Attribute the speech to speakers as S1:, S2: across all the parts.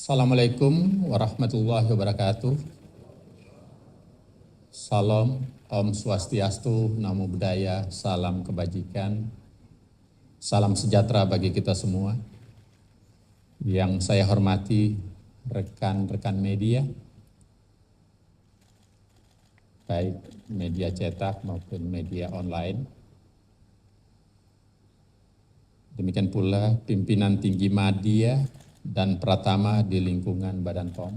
S1: Assalamualaikum warahmatullahi wabarakatuh. Salam, Om Swastiastu, Namo Buddhaya, salam kebajikan, salam sejahtera bagi kita semua. Yang saya hormati rekan-rekan media, baik media cetak maupun media online. Demikian pula pimpinan tinggi media dan Pratama di lingkungan Badan POM.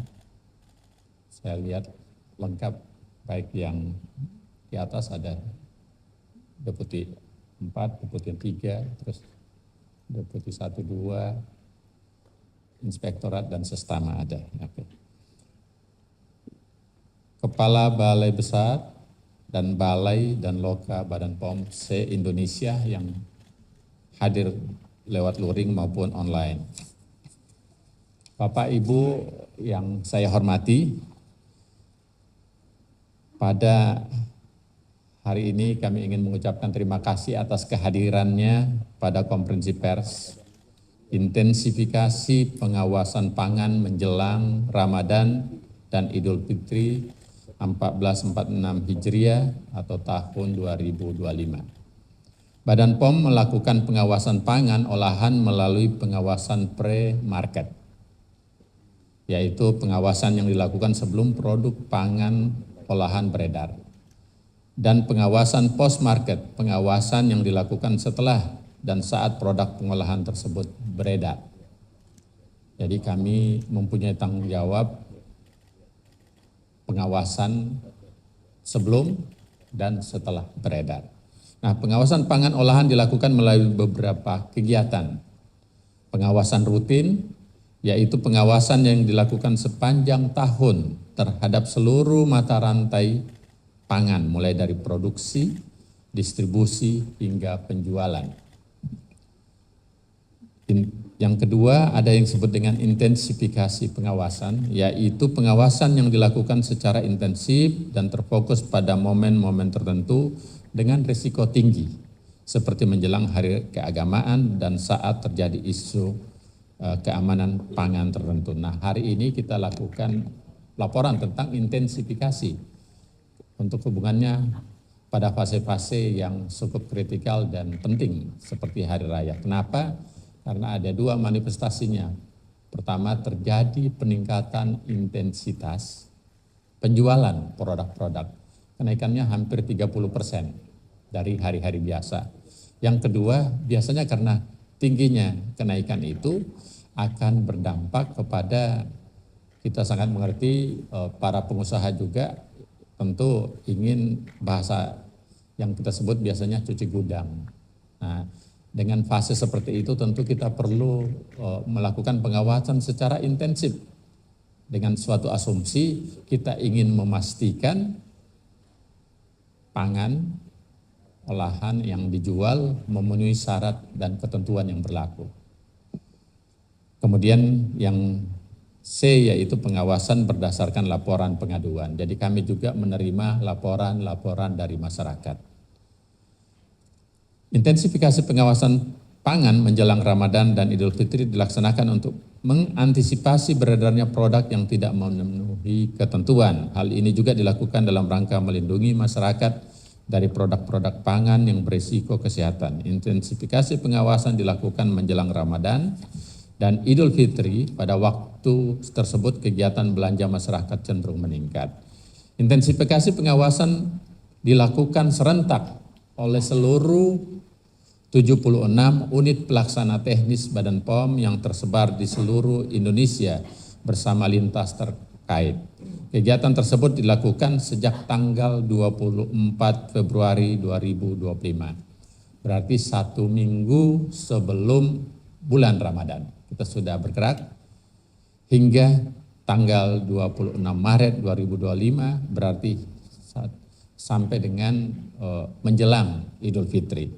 S1: Saya lihat lengkap, baik yang di atas ada Deputi 4, Deputi 3, terus Deputi 1, 2, Inspektorat dan Sestama ada. Oke. Kepala Balai Besar dan Balai dan Loka Badan POM se-Indonesia yang hadir lewat luring maupun online. Bapak Ibu yang saya hormati, pada hari ini kami ingin mengucapkan terima kasih atas kehadirannya pada konferensi pers intensifikasi pengawasan pangan menjelang Ramadan dan Idul Fitri 1446 Hijriah atau tahun 2025. Badan POM melakukan pengawasan pangan olahan melalui pengawasan pre-market, yaitu pengawasan yang dilakukan sebelum produk pangan olahan beredar, dan pengawasan post-market, pengawasan yang dilakukan setelah dan saat produk pengolahan tersebut beredar. Jadi kami mempunyai tanggung jawab pengawasan sebelum dan setelah beredar. Nah, pengawasan pangan olahan dilakukan melalui beberapa kegiatan. Pengawasan rutin, yaitu pengawasan yang dilakukan sepanjang tahun terhadap seluruh mata rantai pangan, mulai dari produksi, distribusi, hingga penjualan. Yang kedua, ada yang disebut dengan intensifikasi pengawasan, yaitu pengawasan yang dilakukan secara intensif dan terfokus pada momen-momen tertentu dengan risiko tinggi, seperti menjelang hari keagamaan dan saat terjadi isu keamanan pangan tertentu. Nah, hari ini kita lakukan laporan tentang intensifikasi untuk hubungannya pada fase-fase yang cukup kritikal dan penting seperti hari raya. Kenapa? Karena ada dua manifestasinya. Pertama, terjadi peningkatan intensitas penjualan produk-produk. Kenaikannya hampir 30% dari hari-hari biasa. Yang kedua, biasanya karena tingginya kenaikan itu akan berdampak kepada, kita sangat mengerti para pengusaha juga tentu ingin bahasa yang kita sebut biasanya cuci gudang. Nah, dengan fase seperti itu tentu kita perlu melakukan pengawasan secara intensif dengan suatu asumsi kita ingin memastikan pangan olahan yang dijual memenuhi syarat dan ketentuan yang berlaku. Kemudian yang C, yaitu pengawasan berdasarkan laporan pengaduan. Jadi kami juga menerima laporan-laporan dari masyarakat. Intensifikasi pengawasan pangan menjelang Ramadan dan Idul Fitri dilaksanakan untuk mengantisipasi beredarnya produk yang tidak memenuhi ketentuan. Hal ini juga dilakukan dalam rangka melindungi masyarakat dari produk-produk pangan yang berisiko kesehatan. Intensifikasi pengawasan dilakukan menjelang Ramadan dan Idul Fitri. Pada waktu tersebut kegiatan belanja masyarakat cenderung meningkat. Intensifikasi pengawasan dilakukan serentak oleh seluruh 76 unit pelaksana teknis Badan POM yang tersebar di seluruh Indonesia bersama lintas terkait. Kegiatan tersebut dilakukan sejak tanggal 24 Februari 2025. Berarti 1 minggu sebelum bulan Ramadan. Kita sudah bergerak hingga tanggal 26 Maret 2025, berarti sampai dengan menjelang Idul Fitri.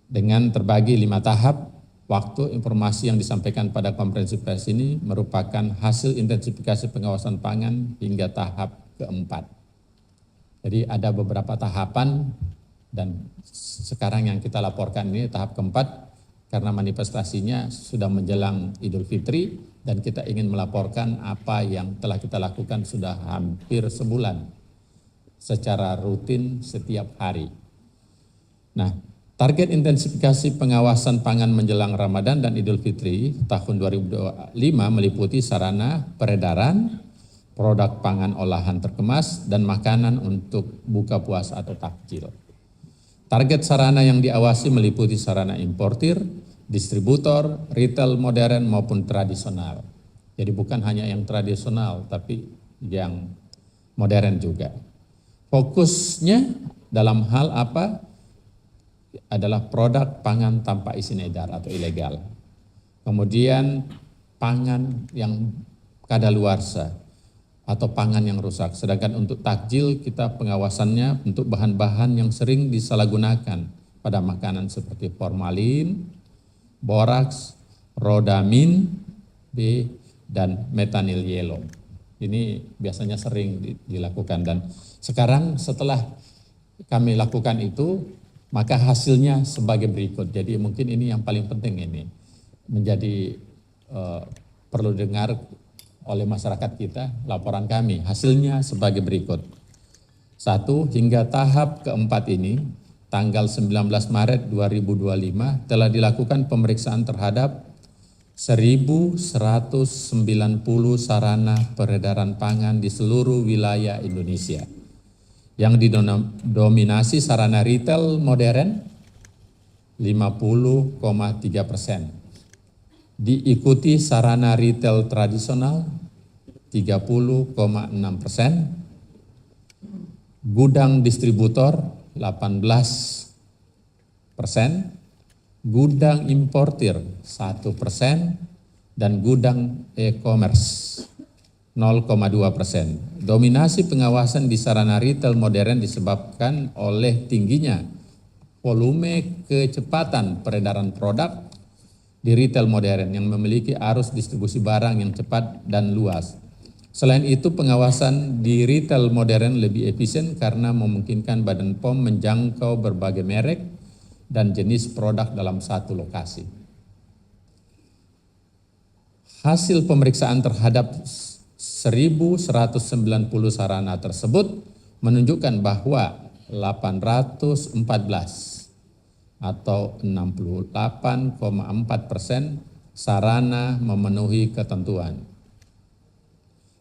S1: Dengan terbagi 5 tahap, waktu informasi yang disampaikan pada konferensi pers ini merupakan hasil intensifikasi pengawasan pangan hingga tahap keempat. Jadi ada beberapa tahapan dan sekarang yang kita laporkan ini tahap keempat, karena manifestasinya sudah menjelang Idul Fitri dan kita ingin melaporkan apa yang telah kita lakukan sudah hampir sebulan secara rutin setiap hari. Nah, target intensifikasi pengawasan pangan menjelang Ramadan dan Idul Fitri tahun 2025 meliputi sarana peredaran, produk pangan olahan terkemas, dan makanan untuk buka puasa atau takjil. Target sarana yang diawasi meliputi sarana importir, distributor, retail modern maupun tradisional. Jadi bukan hanya yang tradisional, tapi yang modern juga. Fokusnya dalam hal apa? Adalah produk pangan tanpa izin edar atau ilegal. Kemudian pangan yang kadaluarsa atau pangan yang rusak. Sedangkan untuk takjil kita pengawasannya untuk bahan-bahan yang sering disalahgunakan pada makanan seperti formalin, boraks, rodamin B, dan metanil yellow. Ini biasanya sering dilakukan dan sekarang setelah kami lakukan itu maka hasilnya sebagai berikut. Jadi mungkin ini yang paling penting ini menjadi perlu dengar oleh masyarakat kita, laporan kami hasilnya sebagai berikut. 1. Hingga tahap keempat ini, tanggal 19 Maret 2025 telah dilakukan pemeriksaan terhadap 1.190 sarana peredaran pangan di seluruh wilayah Indonesia, yang didominasi sarana retail modern 50,3%. Diikuti sarana retail tradisional 30,6%, gudang distributor 18%, gudang importir 1%, dan gudang e-commerce 0,2%. Dominasi pengawasan di sarana retail modern disebabkan oleh tingginya volume kecepatan peredaran produk di retail modern yang memiliki arus distribusi barang yang cepat dan luas. Selain itu, pengawasan di retail modern lebih efisien karena memungkinkan Badan POM menjangkau berbagai merek dan jenis produk dalam satu lokasi. Hasil pemeriksaan terhadap 1.190 sarana tersebut menunjukkan bahwa 814 atau 68,4% sarana memenuhi ketentuan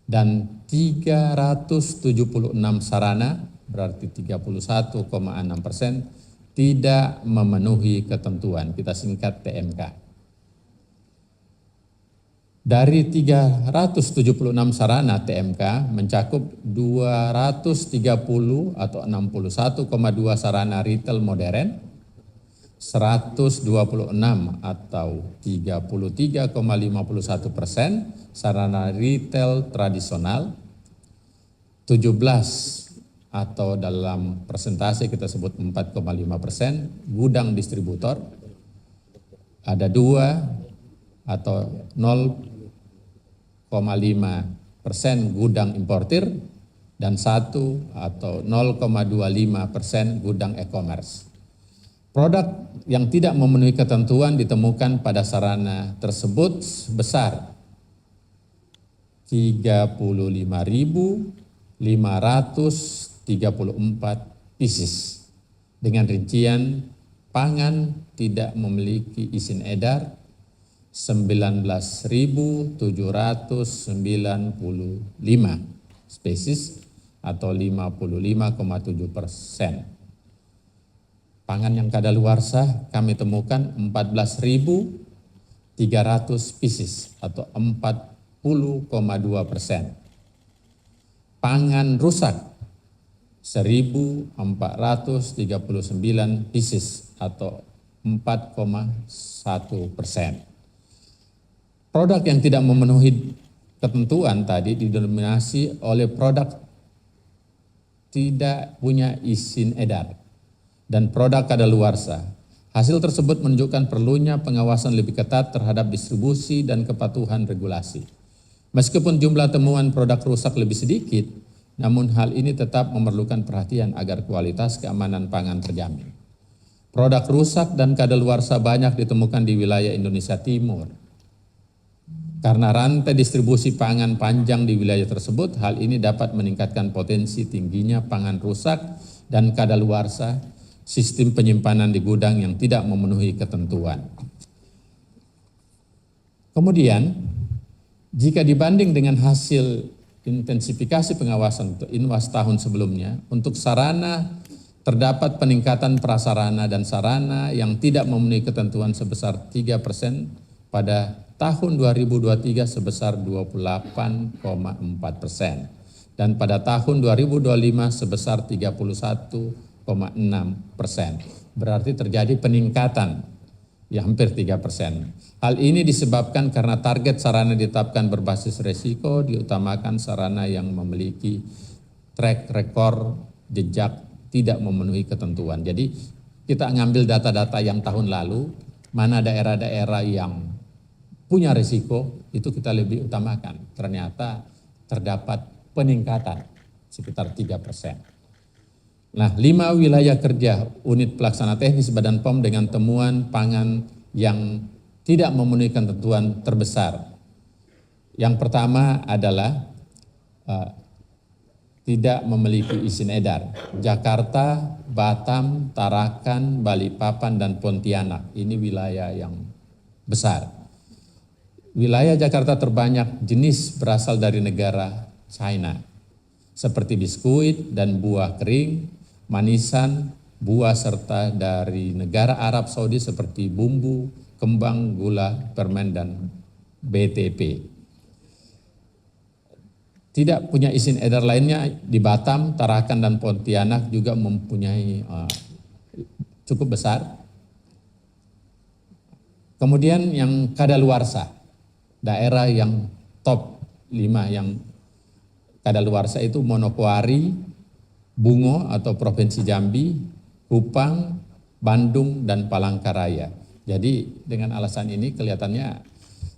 S1: dan 376 sarana berarti 31,6% tidak memenuhi ketentuan, kita singkat TMK. Dari 376 sarana TMK mencakup 230 atau 61,2 sarana retail modern, 126 atau 33,51% sarana retail tradisional, 17 atau dalam persentase kita sebut 4,5% gudang distributor, ada 2 atau 0,5% gudang importir, dan 1 atau 0,25% gudang e-commerce. Produk yang tidak memenuhi ketentuan ditemukan pada sarana tersebut sebesar 35.534 pieces dengan rincian pangan tidak memiliki izin edar 19.795 spesies atau 55,7%. Pangan yang kadaluarsa kami temukan 14.300 pieces atau 40,2%. Pangan rusak 1.439 pieces atau 4,1%. Produk yang tidak memenuhi ketentuan tadi didominasi oleh produk tidak punya izin edar dan produk kadaluarsa. Hasil tersebut menunjukkan perlunya pengawasan lebih ketat terhadap distribusi dan kepatuhan regulasi. Meskipun jumlah temuan produk rusak lebih sedikit, namun hal ini tetap memerlukan perhatian agar kualitas keamanan pangan terjamin. Produk rusak dan kadaluarsa banyak ditemukan di wilayah Indonesia Timur. Karena rantai distribusi pangan panjang di wilayah tersebut, hal ini dapat meningkatkan potensi tingginya pangan rusak dan kadaluarsa, sistem penyimpanan di gudang yang tidak memenuhi ketentuan. Kemudian, jika dibanding dengan hasil intensifikasi pengawasan untuk Inwas tahun sebelumnya, untuk sarana terdapat peningkatan prasarana dan sarana yang tidak memenuhi ketentuan sebesar 3%, pada tahun 2023 sebesar 28,4%, dan pada tahun 2025 sebesar 31,6%. Berarti terjadi peningkatan ya hampir 3%. Hal ini disebabkan karena target sarana ditetapkan berbasis resiko, diutamakan sarana yang memiliki track record jejak tidak memenuhi ketentuan. Jadi kita ngambil data-data yang tahun lalu, mana daerah-daerah yang punya risiko, itu kita lebih utamakan. Ternyata terdapat peningkatan sekitar 3%. Nah, 5 wilayah kerja unit pelaksana teknis Badan POM dengan temuan pangan yang tidak memenuhi ketentuan terbesar. Yang pertama adalah tidak memiliki izin edar. Jakarta, Batam, Tarakan, Balikpapan, dan Pontianak. Ini wilayah yang besar. Wilayah Jakarta terbanyak jenis berasal dari negara China, seperti biskuit dan buah kering, manisan, buah, serta dari negara Arab Saudi seperti bumbu, kembang, gula, permen, dan BTP. Tidak punya izin edar lainnya di Batam, Tarakan, dan Pontianak juga mempunyai cukup besar. Kemudian yang kadaluarsa, daerah yang top 5 yang kadaluarsa itu Manokwari, Bungo atau Provinsi Jambi, Kupang, Bandung, dan Palangkaraya. Jadi dengan alasan ini kelihatannya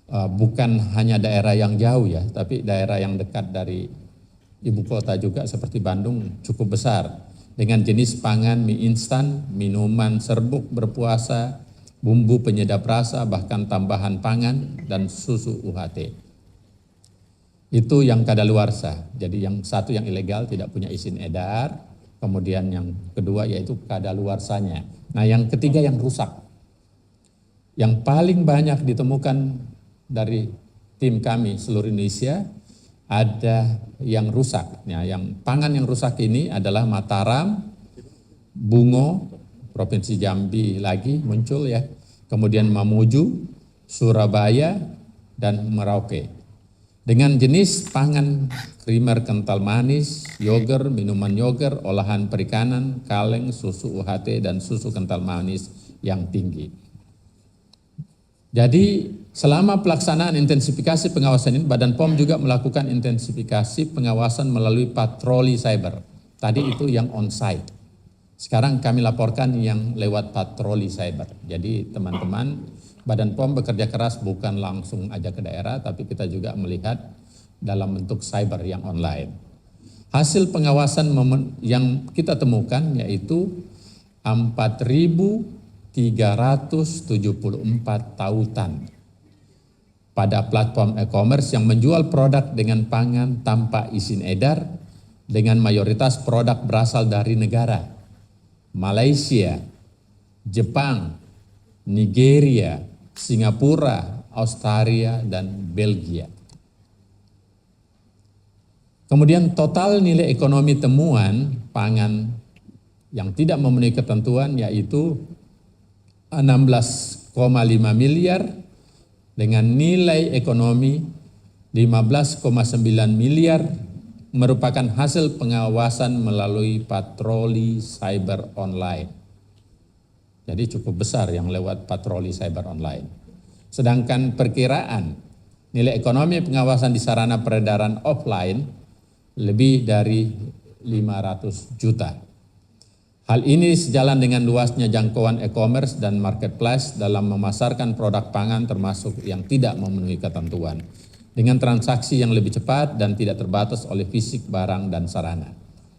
S1: bukan hanya daerah yang jauh ya, tapi daerah yang dekat dari ibu kota juga seperti Bandung cukup besar. Dengan jenis pangan mie instan, minuman serbuk berpuasa, bumbu penyedap rasa, bahkan tambahan pangan, dan susu UHT. Itu yang kadaluarsa. Jadi yang satu yang ilegal tidak punya izin edar, kemudian yang kedua yaitu kadaluarsanya. Nah yang ketiga yang rusak. Yang paling banyak ditemukan dari tim kami seluruh Indonesia ada yang rusak. Nah, yang pangan yang rusak ini adalah Mataram, Bungo, Provinsi Jambi lagi muncul ya. Kemudian Mamuju, Surabaya, dan Merauke. Dengan jenis pangan krimer kental manis, yogurt, minuman yogurt, olahan perikanan, kaleng, susu UHT, dan susu kental manis yang tinggi. Jadi selama pelaksanaan intensifikasi pengawasan ini, Badan POM juga melakukan intensifikasi pengawasan melalui patroli cyber. Tadi itu yang on-site. Sekarang kami laporkan yang lewat patroli cyber. Jadi teman-teman, Badan POM bekerja keras bukan langsung aja ke daerah, tapi kita juga melihat dalam bentuk cyber yang online. Hasil pengawasan yang kita temukan yaitu 4.374 tautan pada platform e-commerce yang menjual produk dengan pangan tanpa izin edar, dengan mayoritas produk berasal dari negara Malaysia, Jepang, Nigeria, Singapura, Australia, dan Belgia. Kemudian total nilai ekonomi temuan pangan yang tidak memenuhi ketentuan yaitu 16,5 miliar dengan nilai ekonomi 15,9 miliar merupakan hasil pengawasan melalui patroli cyber online. Jadi cukup besar yang lewat patroli cyber online. Sedangkan perkiraan nilai ekonomi pengawasan di sarana peredaran offline lebih dari 500 juta. Hal ini sejalan dengan luasnya jangkauan e-commerce dan marketplace dalam memasarkan produk pangan termasuk yang tidak memenuhi ketentuan, dengan transaksi yang lebih cepat dan tidak terbatas oleh fisik barang dan sarana.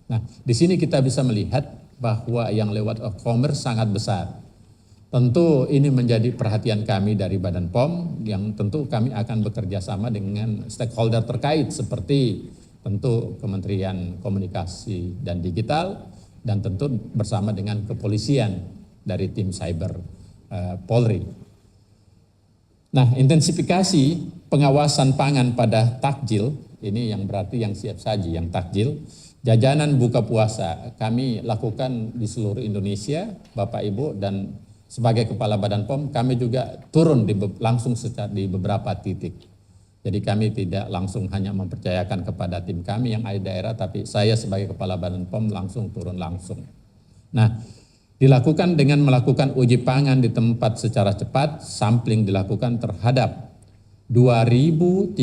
S1: Nah, di sini kita bisa melihat bahwa yang lewat e-commerce sangat besar. Tentu ini menjadi perhatian kami dari Badan POM yang tentu kami akan bekerja sama dengan stakeholder terkait seperti tentu Kementerian Komunikasi dan Digital dan tentu bersama dengan kepolisian dari tim cyber Polri. Nah, intensifikasi pengawasan pangan pada takjil, ini yang berarti yang siap saji, yang takjil, jajanan buka puasa kami lakukan di seluruh Indonesia, Bapak Ibu, dan sebagai Kepala Badan POM kami juga turun langsung di beberapa titik. Jadi kami tidak langsung hanya mempercayakan kepada tim kami yang ada di daerah, tapi saya sebagai Kepala Badan POM langsung turun langsung. Nah, dilakukan dengan melakukan uji pangan di tempat secara cepat, sampling dilakukan terhadap 2.313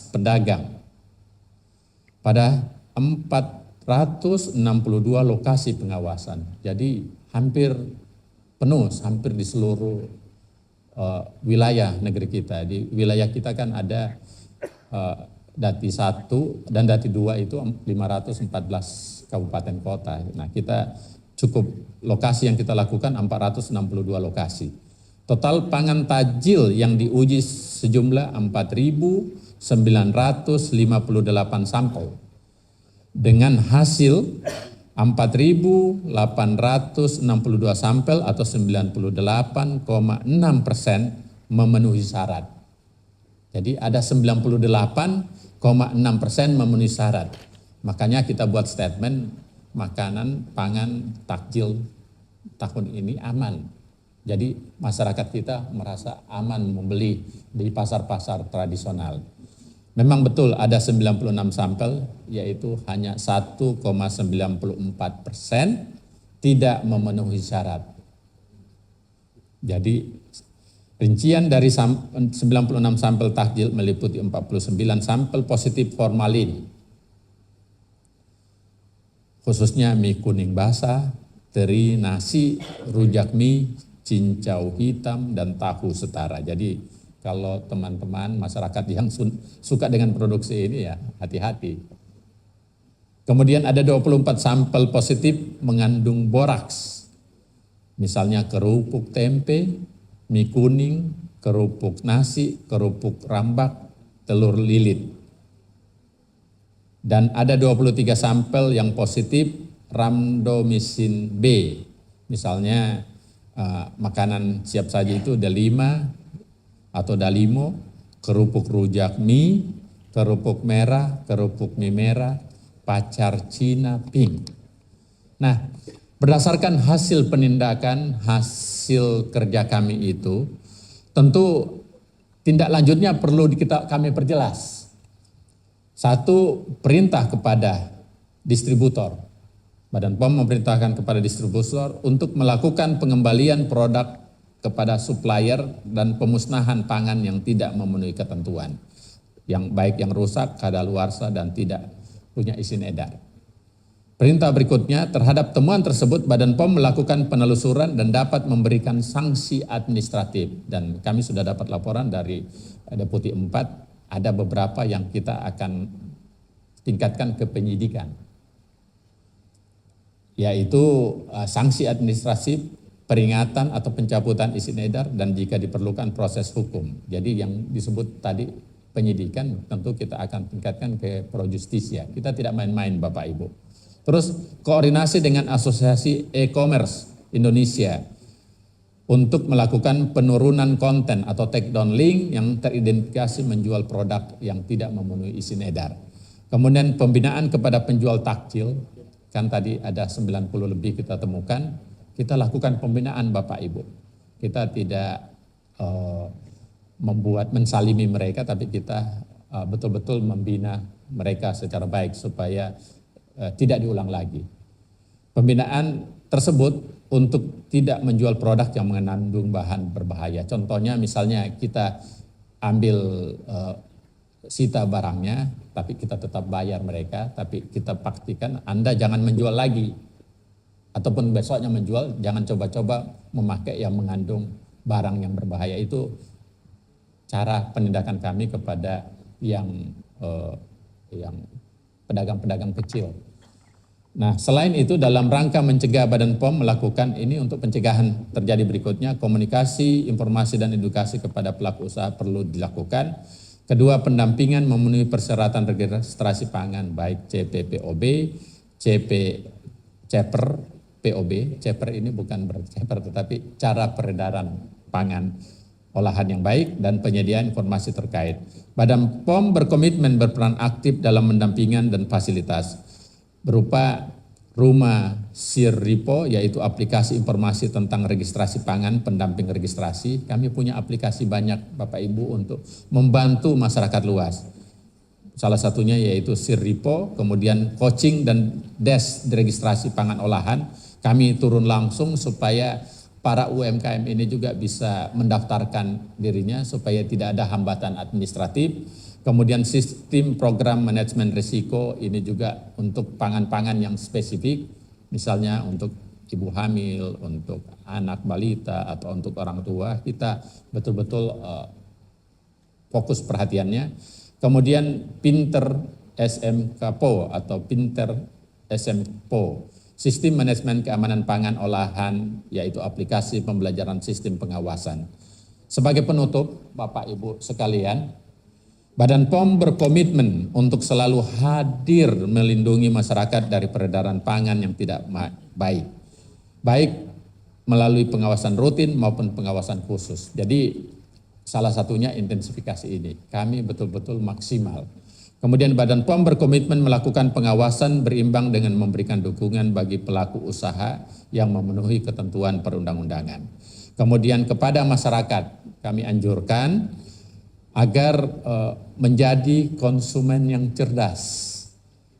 S1: pedagang pada 462 lokasi pengawasan. Jadi hampir penuh, hampir di seluruh wilayah negeri kita. Di wilayah kita kan ada Dati 1 dan Dati 2 itu 514 kabupaten kota. Nah, kita cukup lokasi yang kita lakukan 462 lokasi. Total pangan tajil yang diuji sejumlah 4.958 sampel dengan hasil 4.862 sampel atau 98,6% memenuhi syarat. Jadi ada 98,6% memenuhi syarat. Makanya kita buat statement makanan pangan takjil tahun ini aman. Jadi masyarakat kita merasa aman membeli di pasar-pasar tradisional. Memang betul ada 96 sampel, yaitu hanya 1,94% tidak memenuhi syarat. Jadi rincian dari 96 sampel takjil meliputi 49 sampel positif formalin, khususnya mie kuning basah, teri, nasi, rujak mie, cincau hitam, dan tahu setara. Jadi kalau teman-teman masyarakat yang suka dengan produksi ini ya hati-hati. Kemudian ada 24 sampel positif mengandung boraks. Misalnya kerupuk tempe, mie kuning, kerupuk nasi, kerupuk rambak, telur lilit. Dan ada 23 sampel yang positif rhamdomycin B. Misalnya makanan siap saji itu D5 atau dalimo, kerupuk rujak mie, kerupuk merah, kerupuk mie merah, pacar Cina pink. Nah, berdasarkan hasil penindakan, hasil kerja kami itu, tentu tindak lanjutnya perlu kami perjelas. Satu, perintah kepada distributor. Badan POM memerintahkan kepada distributor untuk melakukan pengembalian produk kepada supplier dan pemusnahan pangan yang tidak memenuhi ketentuan, yang baik yang rusak, kadaluarsa, dan tidak punya izin edar. Perintah berikutnya, terhadap temuan tersebut Badan POM melakukan penelusuran dan dapat memberikan sanksi administratif. Dan kami sudah dapat laporan dari Deputi 4, ada beberapa yang kita akan tingkatkan ke penyidikan, yaitu sanksi administratif, peringatan atau pencabutan izin edar, dan jika diperlukan proses hukum. Jadi yang disebut tadi penyidikan tentu kita akan tingkatkan ke pro justisia. Kita tidak main-main Bapak Ibu. Terus koordinasi dengan Asosiasi E-Commerce Indonesia untuk melakukan penurunan konten atau take down link yang teridentifikasi menjual produk yang tidak memenuhi izin edar. Kemudian pembinaan kepada penjual takjil, kan tadi ada 90 lebih kita temukan. Kita lakukan pembinaan Bapak Ibu. Kita tidak mensalimi mereka, tapi kita betul-betul membina mereka secara baik supaya tidak diulang lagi. Pembinaan tersebut untuk tidak menjual produk yang mengandung bahan berbahaya. Contohnya misalnya kita ambil sita barangnya, tapi kita tetap bayar mereka, tapi kita pastikan Anda jangan menjual lagi. Ataupun besoknya menjual, jangan coba-coba memakai yang mengandung barang yang berbahaya. Itu cara penindakan kami kepada yang pedagang-pedagang kecil. Nah, selain itu dalam rangka mencegah Badan POM melakukan ini untuk pencegahan terjadi berikutnya, komunikasi, informasi dan edukasi kepada pelaku usaha perlu dilakukan. Kedua, pendampingan memenuhi persyaratan registrasi pangan baik CPPOB, CEPER POB. CEPER ini bukan berceper tetapi cara peredaran pangan olahan yang baik dan penyediaan informasi terkait. Badan POM berkomitmen berperan aktif dalam mendampingan dan fasilitas berupa Rumah Sirripo, yaitu aplikasi informasi tentang registrasi pangan, pendamping registrasi. Kami punya aplikasi banyak Bapak Ibu untuk membantu masyarakat luas. Salah satunya yaitu Sirripo, kemudian coaching dan desk registrasi pangan olahan. Kami turun langsung supaya para UMKM ini juga bisa mendaftarkan dirinya supaya tidak ada hambatan administratif. Kemudian sistem program manajemen risiko ini juga untuk pangan-pangan yang spesifik, misalnya untuk ibu hamil, untuk anak balita atau untuk orang tua, kita betul-betul fokus perhatiannya. Kemudian Pinter SMKPO atau Pinter SMPO, sistem manajemen keamanan pangan olahan, yaitu aplikasi pembelajaran sistem pengawasan. Sebagai penutup, Bapak Ibu sekalian, Badan POM berkomitmen untuk selalu hadir melindungi masyarakat dari peredaran pangan yang tidak baik, baik melalui pengawasan rutin maupun pengawasan khusus. Jadi salah satunya intensifikasi ini, kami betul-betul maksimal. Kemudian Badan POM berkomitmen melakukan pengawasan berimbang dengan memberikan dukungan bagi pelaku usaha yang memenuhi ketentuan perundang-undangan. Kemudian kepada masyarakat kami anjurkan agar menjadi konsumen yang cerdas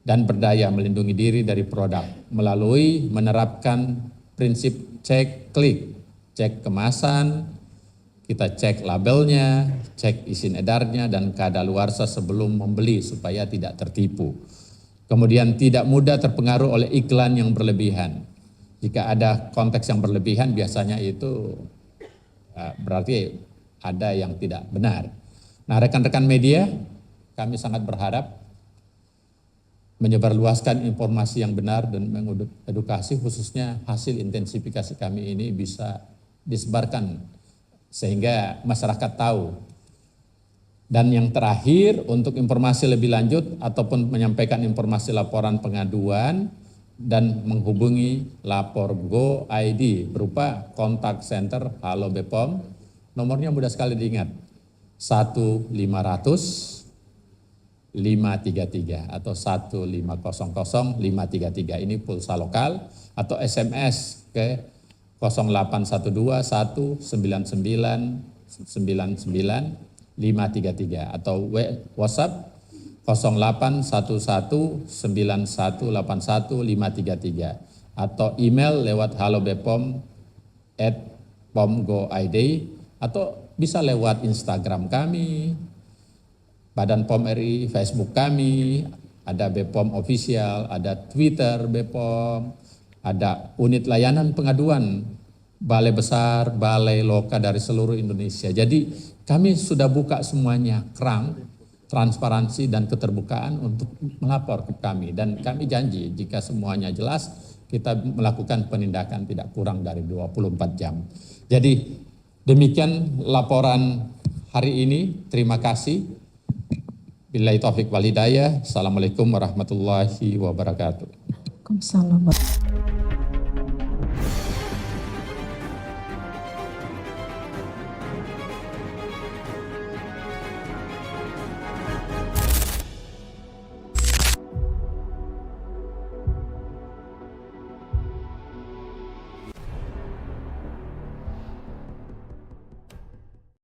S1: dan berdaya melindungi diri dari produk melalui menerapkan prinsip cek klik, cek kemasan, kita cek labelnya, cek izin edarnya dan kadaluarsa sebelum membeli supaya tidak tertipu. Kemudian tidak mudah terpengaruh oleh iklan yang berlebihan. Jika ada konteks yang berlebihan biasanya itu berarti ada yang tidak benar. Nah, rekan-rekan media, kami sangat berharap menyebarluaskan informasi yang benar dan mengedukasi, khususnya hasil intensifikasi kami ini bisa disebarkan sehingga masyarakat tahu. Dan yang terakhir, untuk informasi lebih lanjut ataupun menyampaikan informasi laporan pengaduan dan menghubungi Lapor Go ID berupa kontak center Halo BPOM, nomornya mudah sekali diingat. 1-500-533 atau 1-500-533, ini pulsa lokal, atau SMS ke 0812-199-99-533 atau WhatsApp 08119181-533 atau email lewat halobepom@pomgo.id atau bisa lewat Instagram kami, Badan POM RI, Facebook kami, ada BPOM Official, ada Twitter BPOM, ada unit layanan pengaduan, balai besar, balai loka dari seluruh Indonesia. Jadi kami sudah buka semuanya, kerang, transparansi dan keterbukaan untuk melapor ke kami. Dan kami janji jika semuanya jelas, kita melakukan penindakan tidak kurang dari 24 jam. Jadi demikian laporan hari ini, terima kasih. Billahi taufiq wal hidayah. Assalamualaikum warahmatullahi wabarakatuh.
S2: Waalaikumsalam.